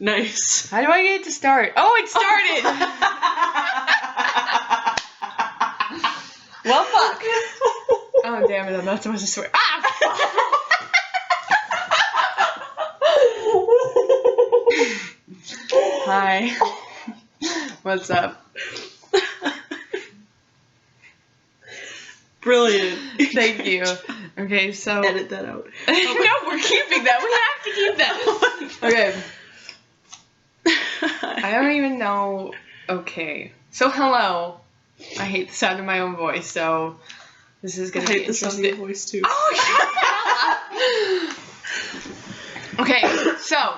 Nice. How do I get it to start? Oh, it started! Well, fuck. Oh, damn it, I'm not supposed to swear. Ah! Hi. What's up? Brilliant. Thank you. Okay, so... Edit that out. No, we're keeping that. We have to keep that. Okay. I don't even know. Okay. So, hello. I hate the sound of my own voice, so this is going to be interesting. I hate the sound of your voice, too. Oh, shut up! Okay, so,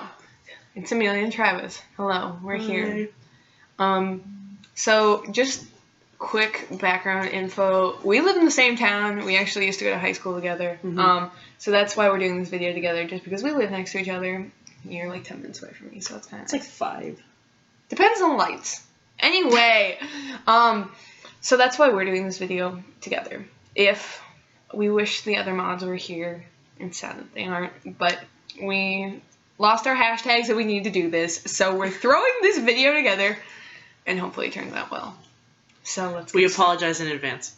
it's Amelia and Travis. Hello, we're here. So, just quick background info. We live in the same town. We actually used to go to high school together. Mm-hmm. So that's why we're doing this video together, just because we live next to each other. You're like 10 minutes away from me, so it's kind of... It's like 5. Depends on lights. Anyway, so that's why we're doing this video together. If we wish the other mods were here, it's sad that they aren't, but we lost our hashtags and we need to do this, so we're throwing this video together, and hopefully it turns out well. So let's get started. Apologize in advance.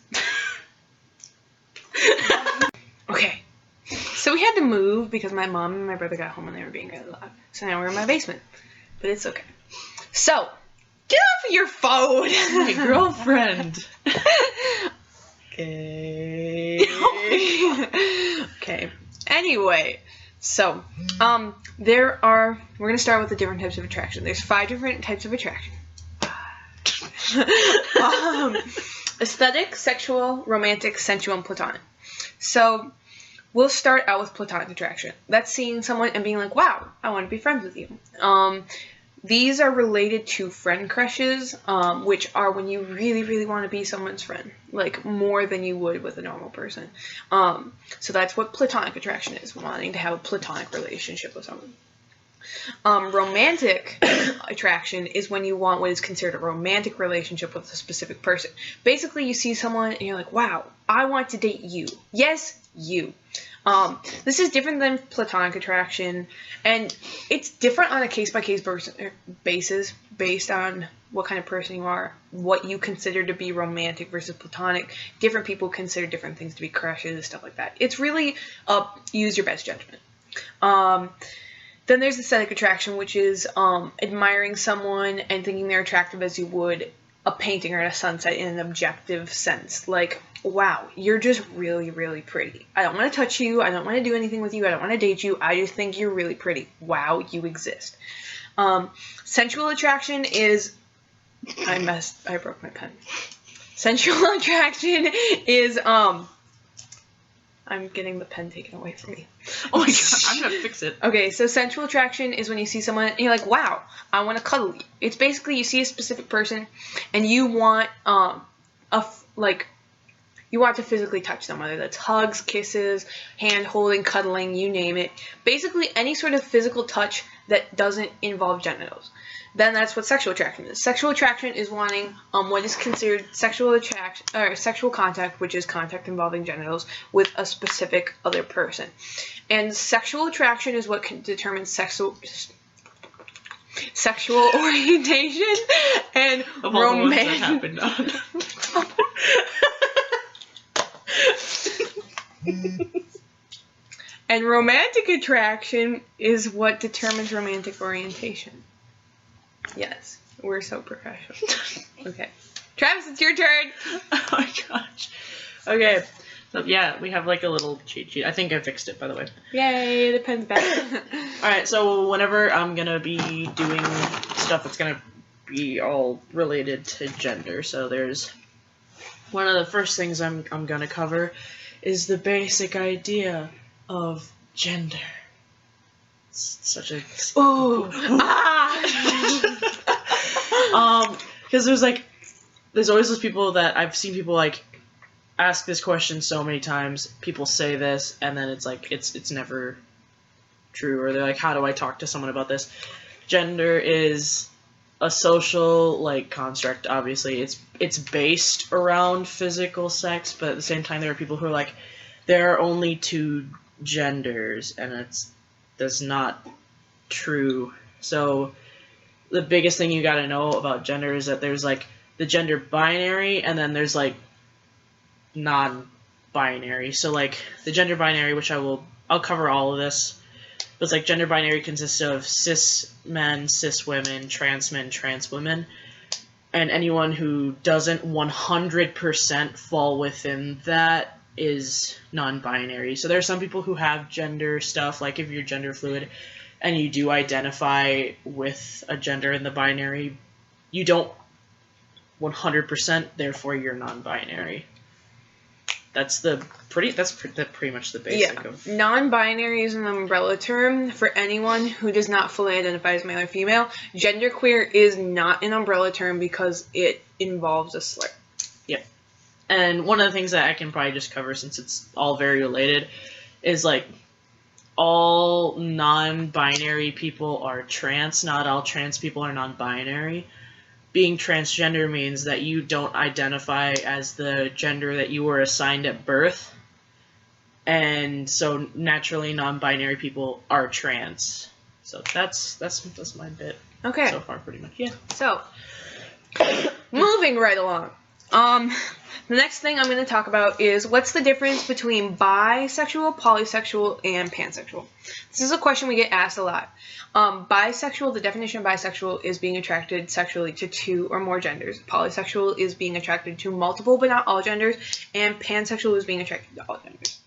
Okay. So we had to move because my mom and my brother got home and they were being really loud. So now we're in my basement. But it's okay. So, get off of your phone! My girlfriend. Okay. Okay. Anyway, so, we're gonna start with the different types of attraction. There's 5 different types of attraction. Aesthetic, sexual, romantic, sensual, and platonic. So, we'll start out with platonic attraction. That's seeing someone and being like, wow, I want to be friends with you. These are related to friend crushes, which are when you really, really want to be someone's friend. Like, more than you would with a normal person. So that's what platonic attraction is, wanting to have a platonic relationship with someone. Romantic attraction is when you want what is considered a romantic relationship with a specific person. Basically, you see someone and you're like, wow, I want to date you. Yes, you. This is different than platonic attraction, and it's different on a case-by-case basis based on what kind of person you are, what you consider to be romantic versus platonic. Different people consider different things to be crushes, stuff like that. It's really use your best judgment. Then there's aesthetic attraction, which is admiring someone and thinking they're attractive as you would a painting or a sunset in an objective sense. Like, wow, you're just really, really pretty. I don't want to touch you. I don't want to do anything with you. I don't want to date you. I just think you're really pretty. Wow, you exist. Sensual attraction is... I broke my pen. Sensual attraction is... I'm getting the pen taken away from me. Oh my god, I'm gonna fix it. Okay, so sensual attraction is when you see someone and you're like, wow, I want to cuddle you. It's basically you see a specific person and you want you want to physically touch them, whether that's hugs, kisses, hand holding, cuddling, you name it. Basically any sort of physical touch that doesn't involve genitals. Then that's what sexual attraction is. Sexual attraction is wanting what is considered sexual attraction or sexual contact, which is contact involving genitals with a specific other person. And sexual attraction is what determines sexual orientation and romantic. And romantic attraction is what determines romantic orientation. Yes, we're so professional. Okay. Travis, it's your turn! Oh my gosh. Okay. So, yeah, we have like a little cheat sheet. I think I fixed it, by the way. Yay, the pen's back. Alright, so whenever I'm gonna be doing stuff that's gonna be all related to gender, so there's... One of the first things I'm gonna cover is the basic idea of gender. It's such a... Ooh! Because there's always those people that I've seen people like ask this question so many times. People say this, and then it's like it's never true, or they're like, how do I talk to someone about this? Gender is a social like construct. Obviously, it's based around physical sex, but at the same time, there are people who are like, there are only 2 genders, and that's not true. So the biggest thing you got to know about gender is that there's like the gender binary, and then there's like non-binary. So like the gender binary, which I'll cover all of this, but it's like gender binary consists of cis men, cis women, trans men, trans women, and anyone who doesn't 100% fall within that is non-binary. So there are some people who have gender stuff, like if you're gender fluid and you do identify with a gender in the binary, you don't 100%, therefore you're non-binary. That's pretty much the basic of. Non-binary is an umbrella term for anyone who does not fully identify as male or female. Genderqueer is not an umbrella term because it involves a slur. Yep. And one of the things that I can probably just cover, since it's all very related, is like all non-binary people are trans. Not all trans people are non-binary. Being transgender means that you don't identify as the gender that you were assigned at birth. And so naturally non-binary people are trans. So that's my bit. Okay. So far, pretty much. Yeah. So, moving right along. The next thing I'm going to talk about is what's the difference between bisexual, polysexual, and pansexual. This is a question we get asked a lot. Bisexual, the definition of bisexual is being attracted sexually to two or more genders. Polysexual is being attracted to multiple but not all genders. And pansexual is being attracted to all genders.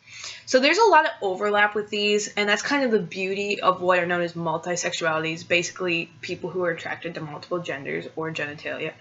So there's a lot of overlap with these, and that's kind of the beauty of what are known as multisexualities, basically people who are attracted to multiple genders or genitalia.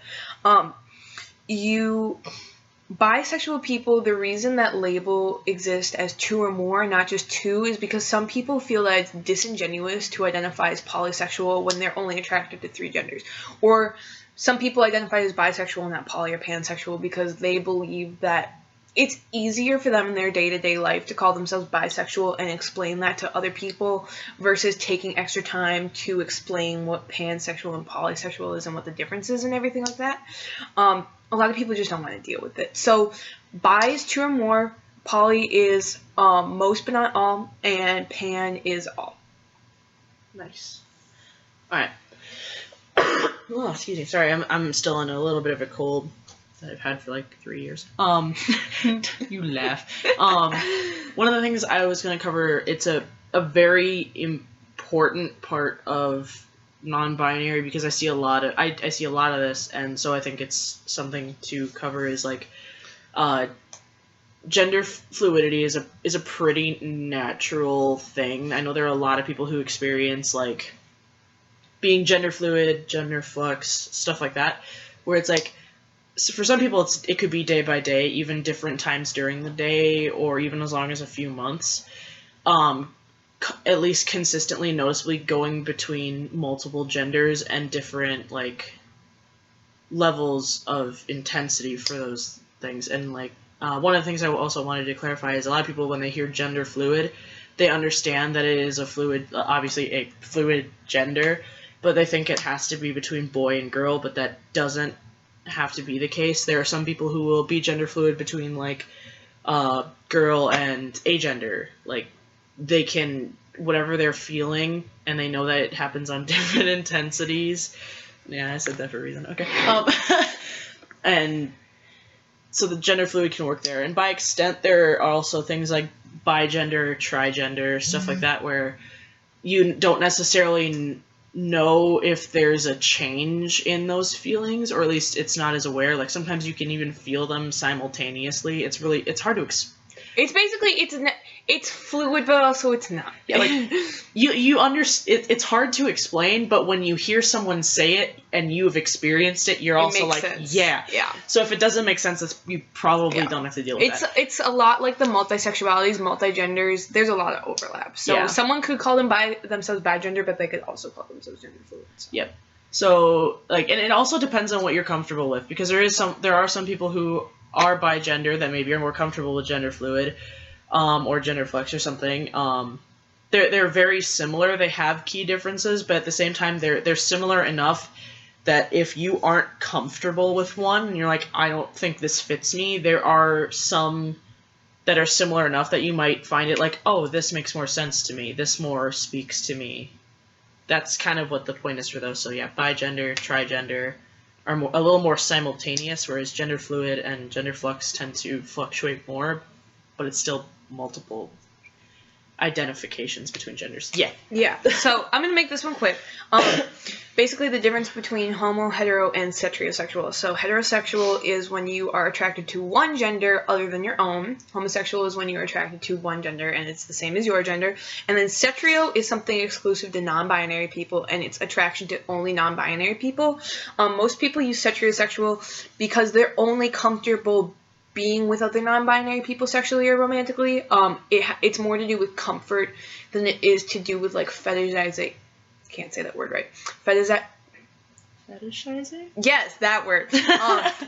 Bisexual people, the reason that label exists as two or more, not just two, is because some people feel that it's disingenuous to identify as polysexual when they're only attracted to three genders. Or some people identify as bisexual and not poly or pansexual because they believe that it's easier for them in their day-to-day life to call themselves bisexual and explain that to other people versus taking extra time to explain what pansexual and polysexual is and what the difference is and everything like that. A lot of people just don't want to deal with it. So bi is two or more, poly is most but not all, and pan is all. Nice. Alright. Oh, excuse me. Sorry, I'm still in a little bit of a cold that I've had for like 3 years. You laugh. One of the things I was going to cover, it's a very important part of non-binary because I see a lot of this, and so I think it's something to cover is like gender fluidity is a pretty natural thing. I know there are a lot of people who experience like being gender fluid, gender flux, stuff like that, where it's like for some people it could be day by day, even different times during the day, or even as long as a few months. At least consistently, noticeably going between multiple genders and different like levels of intensity for those things. And like one of the things I also wanted to clarify is a lot of people, when they hear gender fluid, they understand that it is a fluid, obviously a fluid gender, but they think it has to be between boy and girl, but that doesn't have to be the case. There are some people who will be gender fluid between like girl and agender. Like they can, whatever they're feeling, and they know that it happens on different intensities. Yeah, I said that for a reason. Okay. And so the gender fluid can work there. And by extent, there are also things like bigender, trigender, stuff like that, where you don't necessarily know if there's a change in those feelings, or at least it's not as aware. Like sometimes you can even feel them simultaneously. It's hard to It's basically, it's fluid, but also it's not. Yeah, like you understand. It's hard to explain, but when you hear someone say it and you've experienced it, you're also like, sense. Yeah. So if it doesn't make sense, you probably don't have to deal with that. It's a lot like the multisexualities, multigenders. There's a lot of overlap. So someone could call themselves bigender, but they could also call themselves gender fluid. So. Yep. So like, and it also depends on what you're comfortable with, because there are some people who are bigender that maybe are more comfortable with gender fluid. Or gender flex or something. They're very similar. They have key differences, but at the same time, they're similar enough that if you aren't comfortable with one and you're like, I don't think this fits me, there are some that are similar enough that you might find it like, oh, this makes more sense to me. This more speaks to me that's kind of what the point is for those. So yeah, bigender, trigender are a little more simultaneous, whereas gender fluid and gender flux tend to fluctuate more, but it's still multiple identifications between genders. Yeah. Yeah. So I'm gonna make this one quick. Basically, the difference between homo, hetero, and heterosexual. So heterosexual is when you are attracted to one gender other than your own. Homosexual is when you are attracted to one gender and it's the same as your gender. And then hetero is something exclusive to non-binary people, and it's attraction to only non-binary people. Most people use heterosexual because they're only comfortable being with other non-binary people sexually or romantically. It's more to do with comfort than it is to do with like fetishizing. Can't say that word right. Fetishizing? Yes, that word.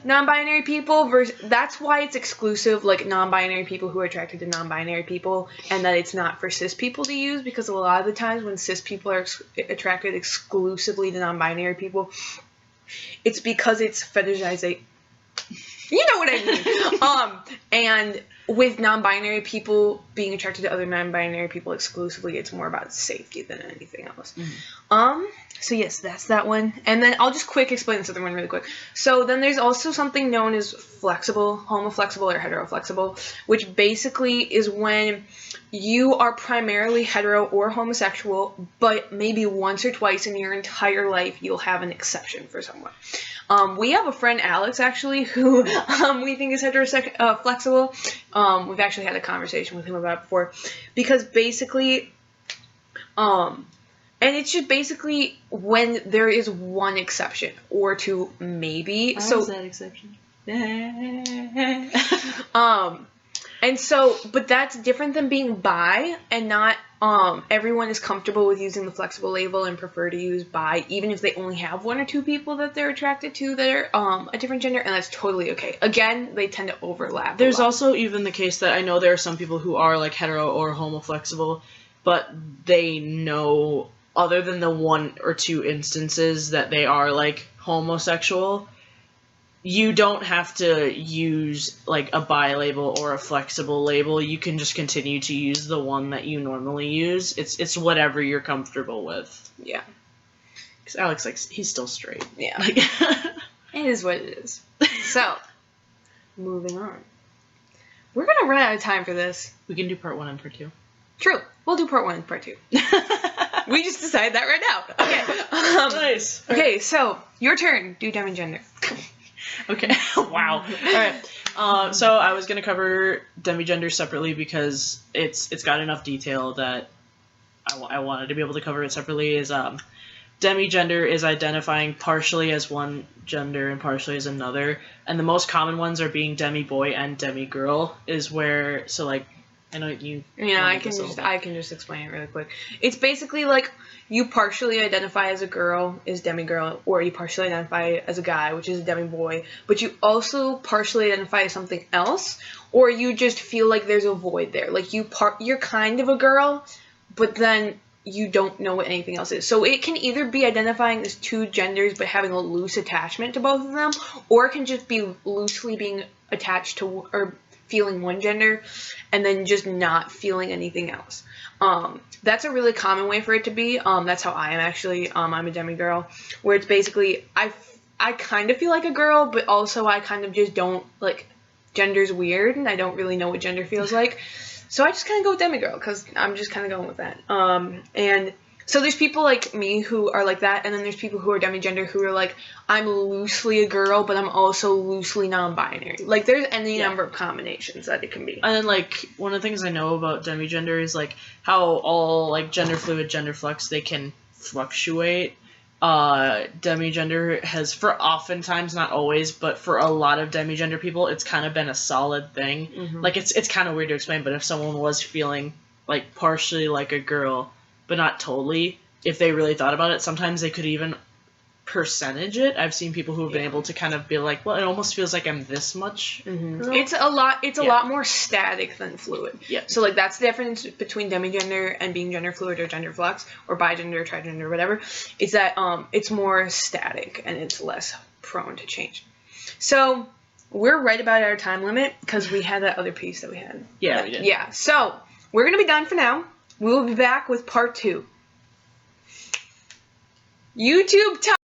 Non-binary people that's why it's exclusive, like non-binary people who are attracted to non-binary people, and that it's not for cis people to use, because a lot of the times when cis people are attracted exclusively to non-binary people, it's because it's fetishizing. You know what I mean. And with non-binary people being attracted to other non-binary people exclusively, it's more about safety than anything else. Mm-hmm. So yes, that's that one. And then I'll just quick explain this other one really quick. So then there's also something known as flexible, homoflexible or heteroflexible, which basically is when you are primarily hetero or homosexual, but maybe once or twice in your entire life you'll have an exception for someone. We have a friend, Alex, actually, who we think is flexible. We've actually had a conversation with him about it before, because basically, and it's just basically when there is one exception or two, maybe. How is that exception? And so, but that's different than being bi, and not everyone is comfortable with using the flexible label and prefer to use bi, even if they only have one or two people that they're attracted to that are a different gender, and that's totally okay. Again, they tend to overlap. There's also even the case that I know there are some people who are like hetero or homoflexible, but they know, other than the one or two instances that they are like homosexual, you don't have to use like a bi label or a flexible label. You can just continue to use the one that you normally use. It's whatever you're comfortable with. Yeah. Because Alex, like, he's still straight. Yeah. It is what it is. So, moving on. We're gonna run out of time for this. We can do part 1 and part 2. True. We'll do part 1 and part 2. We just decided that right now. Okay. Nice. Okay, so your turn. Do demigender. Okay. Wow. All right. So I was gonna cover demigender separately because it's got enough detail that I wanted to be able to cover it separately. Is demigender is identifying partially as one gender and partially as another, and the most common ones are being demi boy and demi girl. Is where, so like, I know you. Yeah, I can just explain it really quick. It's basically like you partially identify as a girl, is demigirl, or you partially identify as a guy, which is a demi-boy, but you also partially identify as something else, or you just feel like there's a void there. Like you're kind of a girl, but then you don't know what anything else is. So it can either be identifying as two genders but having a loose attachment to both of them, or it can just be loosely being attached to or feeling one gender and then just not feeling anything else. That's a really common way for it to be. That's how I am actually. I'm a demigirl, where it's basically I kind of feel like a girl, but also I kind of just don't, like, gender's weird and I don't really know what gender feels like. So I just kind of go with demigirl because I'm just kind of going with that. And so there's people like me who are like that, and then there's people who are demigender who are like, I'm loosely a girl, but I'm also loosely non-binary. Like, there's any number of combinations that it can be. And then, like, one of the things I know about demigender is, like, how all, like, gender fluid, gender flux, they can fluctuate. Demigender has, for oftentimes, not always, but for a lot of demigender people, it's kind of been a solid thing. Mm-hmm. Like, it's kind of weird to explain, but if someone was feeling, like, partially like a girl, but not totally, if they really thought about it, sometimes they could even percentage it. I've seen people who have been able to kind of be like, well, it almost feels like I'm this much. Mm-hmm. It's a lot more static than fluid. Yeah. So, like, that's the difference between demigender and being gender fluid or gender flux or bigender or trigender or whatever. Is that it's more static and it's less prone to change. So we're right about our time limit because we had that other piece that we had. Yeah, we did. Yeah. So we're gonna be done for now. We will be back with part 2. YouTube